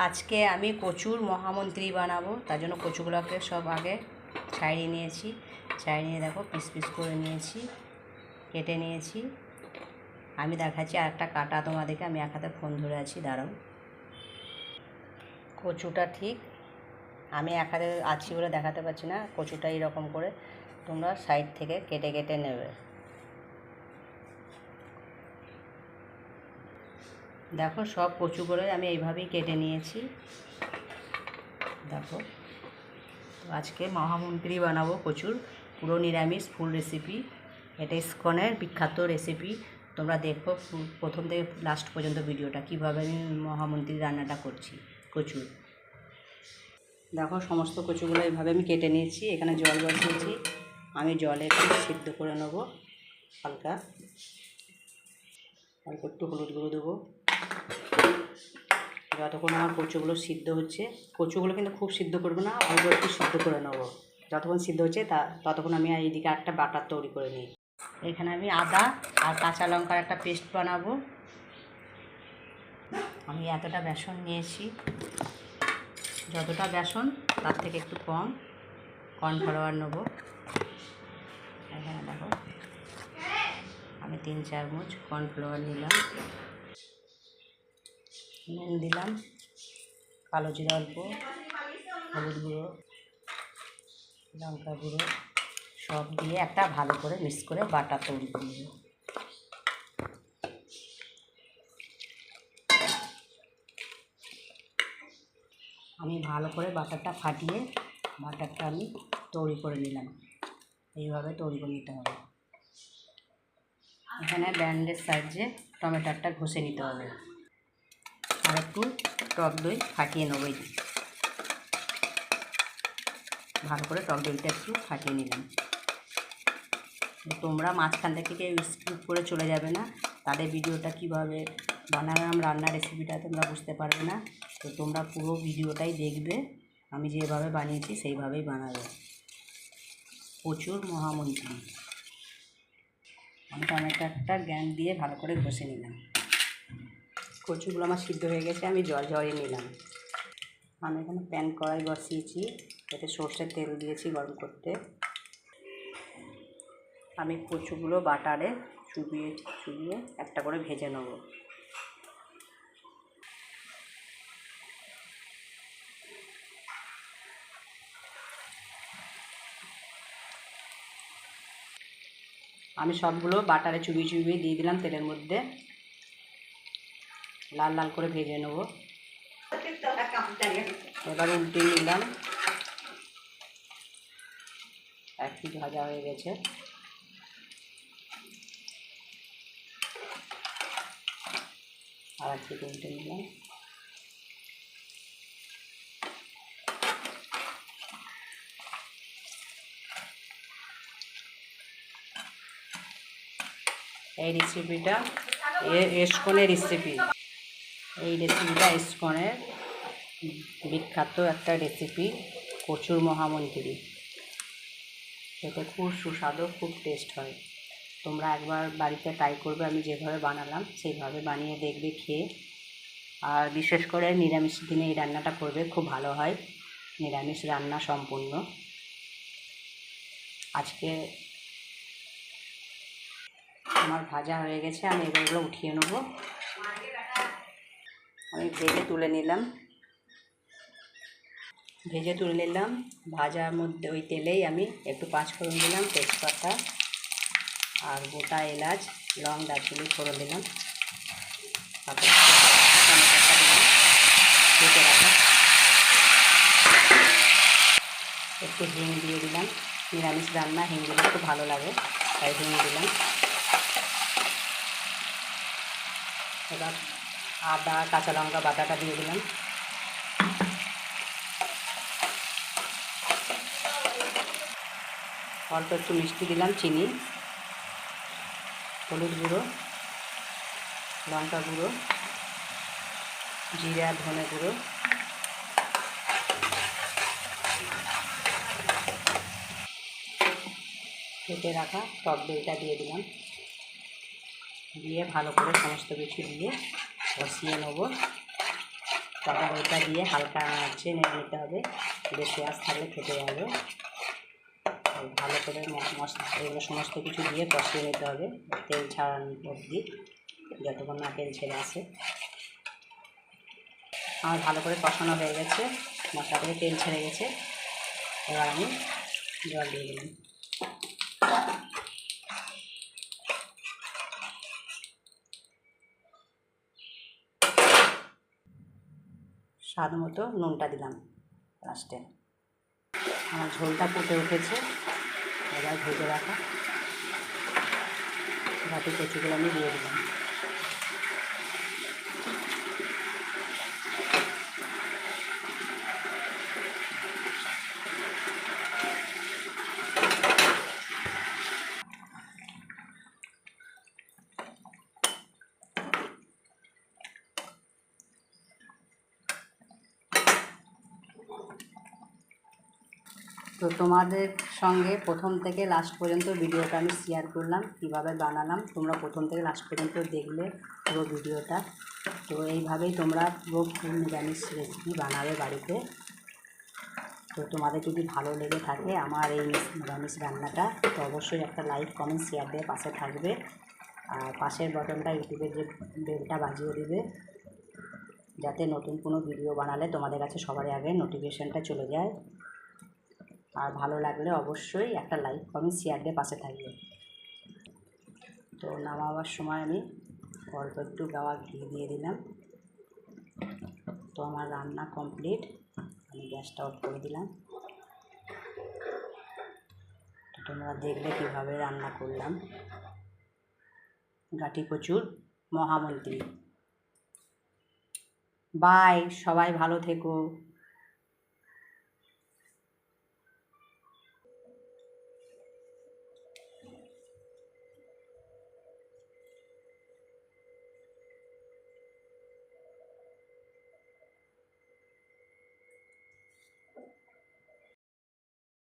আজকে আমি কচুর মহামন্ত্রী বানাবো। তার জন্য কচুগুলোকে সব আগে ছাড়িয়ে নিয়েছি। ছাড়িয়ে নিয়ে দেখো পিস পিস করে নিয়েছি, কেটে নিয়েছি। আমি দেখাচ্ছি আর একটা কাটা তোমাদেরকে। আমি এক হাতে ফোন ধরে আছি, দাঁড়াও। কচুটা ঠিক আমি এক হাতে আছি বলে দেখাতে পারছি না। কচুটা এরকম করে তোমরা সাইড থেকে কেটে কেটে নেবে। দেখো সব কচুগুলোই আমি এইভাবেই কেটে নিয়েছি। দেখো আজকে মহামন্ত্রী বানাবো কচুর, পুরো নিরামিষ ফুল রেসিপি। এটা ইসকনের বিখ্যাত রেসিপি। তোমরা দেখো প্রথম থেকে লাস্ট পর্যন্ত ভিডিওটা, কীভাবে আমি মহামন্ত্রী রান্নাটা করছি কচুর। দেখো সমস্ত কচুগুলো এইভাবে আমি কেটে নিয়েছি। এখানে জল বসিয়েছি, আমি জলে একটু সিদ্ধ করে নেবো। হালকা অল্প একটু হলুদ গুঁড়ো দেবো। যতক্ষণ আমার কচুগুলো সিদ্ধ হচ্ছে, কচুগুলো কিন্তু খুব সিদ্ধ করবো না, অল্প একটু সিদ্ধ করে নেবো। যতক্ষণ সিদ্ধ হচ্ছে ততক্ষণ আমি এইদিকে একটা বাটার তৈরি করে নিই। এখানে আমি আদা আর কাঁচা লঙ্কার একটা পেস্ট বানাবো। আমি এতটা বেসন নিয়েছি, যতটা বেসন তার থেকে একটু কম কর্নফ্লাওয়ার নেবো। এখানে দেখো আমি 3 চামচ কর্নফ্লাওয়ার নিলাম। নুন দিলাম, কালো জিরা অল্প, হলুদ গুঁড়ো, লঙ্কা গুঁড়ো সব দিয়ে একটা ভালো করে মিক্স করে বাটার তৈরি করে নেব। আমি ভালো করে বাটারটা ফাটিয়ে বাটারটা আমি তৈরি করে নিলাম। এইভাবে তৈরি করে নিতে হবে। এখানে ব্যান্ডের সাহায্যে টমেটোটা ঘষে নিতে হবে। আর একটু টক দই ফাটিয়ে নেবো। ভালো করে টক দইটা একটু ফাটিয়ে নিলাম। তোমরা মাঝখান থেকে কেউ স্কিপ করে চলে যাবে না, তাদের ভিডিওটা কীভাবে বানালাম রান্নার রেসিপিটা তোমরা বুঝতে পারবে না। তো তোমরা পুরো ভিডিওটাই দেখবে, আমি যেভাবে বানিয়েছি সেইভাবেই বানাবে। কচুর মহামন্ত্রী। আমি টমেটোটা গ্যান দিয়ে ভালো করে ঘষে নিলাম। কচুগুলো আমার সিদ্ধ হয়ে গেছে, আমি জল ঝরিয়ে নিলাম। আমি এখানে প্যান কড়াই বসিয়েছি, এতে সর্ষের তেল দিয়েছি গরম করতে। আমি কচুগুলো বাটারে চুবিয়ে একটা করে ভেজে নেব। আমি সবগুলো বাটারে চুবিয়ে দিয়ে দিলাম তেলের মধ্যে। লাল লাল করে ভেজে নেব। এবার উল্টে নিলাম। এক পিঠ ভাজা হয়ে গেছে। আর এক পিঠ উল্টে নিলাম। এই রেসিপিটা ইসকনের রেসিপি। এই রেসিপিটা ইসকনের বিখ্যাত একটা রেসিপি, কচুর মহামন্ত্রী। খেতে খুব সুস্বাদু, খুব টেস্ট হয়। তোমরা একবার বাড়িতে ট্রাই করবে, আমি যেভাবে বানালাম সেইভাবে বানিয়ে দেখবে খেয়ে। আর বিশেষ করে নিরামিষ দিনে এই রান্নাটা করবে, খুব ভালো হয়। নিরামিষ রান্না সম্পূর্ণ। আজকে আমার ভাজা হয়ে গেছে, আমি এগুলো উঠিয়ে নেব। আমি ভেজে তুলে নিলাম। ভাজার মধ্যে ওই তেলেই আমি একটু পাঁচফোড়ন দিলাম, তেজপাতা আর গোটা এলাচ, লং, দারচিনি ফোড়ন দিলাম। তারপর টমেটোটা দিলাম বেটে রাখা। একটু হিং দিয়ে দিলাম। নিরামিষ রান্না হিং দিলে খুব ভালো লাগে, তাই হিং দিলাম। এবার আদা কাঁচা লঙ্কা বাটাটা দিয়ে দিলাম। অল্প একটু মিষ্টি দিলাম, চিনি, হলুদ গুঁড়ো, লঙ্কা গুঁড়ো, জিরা ধনে গুঁড়ো, কেটে রাখা টক দইটা দিয়ে দিলাম। দিয়ে ভালো করে সমস্ত কিছু দিয়ে বসিয়ে নেব। তারপর ওইটা দিয়ে হালকা আঁচে নেড়ে নিতে হবে, বেশি আঁচ থাকলে খেতে যাবে। ভালো করে মশলা এগুলো সমস্ত কিছু দিয়ে কষিয়ে নিতে হবে তেল ছাড়ানো অবধি, যতক্ষণ না তেল ছেড়ে আসে। আমার ভালো করে কষানো হয়ে গেছে, মশলা থেকে তেল ছেড়ে গেছে। এবার আমি জল দিয়ে দিলাম। স্বাদ মতো নুনটা দিলাম লাস্টে। আমার ঝোলটা ফুটে উঠেছে, এবার ভেজে রাখা বাটি কচুগুলো আমি দিয়ে দিলাম। তো তোমাদের সঙ্গে প্রথম থেকে লাস্ট পর্যন্ত ভিডিওটা আমি শেয়ার করলাম, কীভাবে বানালাম। তোমরা প্রথম থেকে লাস্ট পর্যন্ত দেখলে পুরো ভিডিওটা। তো এইভাবেই তোমরা পুরো নিরামিষ রেসিপি বানাবে বাড়িতে। তো তোমাদের যদি ভালো লেগে থাকে আমার এই নিরামিষ রান্নাটা, তো অবশ্যই একটা লাইক কমেন্ট শেয়ার দিয়ে পাশে থাকবে। আর পাশের বটনটা ইউটিউবের যে বেলটা বাজিয়ে দিবে, যাতে নতুন কোনো ভিডিও বানালে তোমাদের কাছে সবার আগে নোটিফিকেশানটা চলে যায়। আর ভালো লাগলে অবশ্যই একটা লাইক কমেন্ট শেয়ার দিয়ে পাশে থাকবে। তো নামাবার সময় আমি অল্প একটু গাওয়া ঘি দিয়ে দিলাম। তো আমার রান্না কমপ্লিট, আমি গ্যাসটা অফ করে দিলাম। তো তোমরা দেখলে কীভাবে রান্না করলাম গাটি কচুর মহামন্ত্রী। বাই, সবাই ভালো থেকো।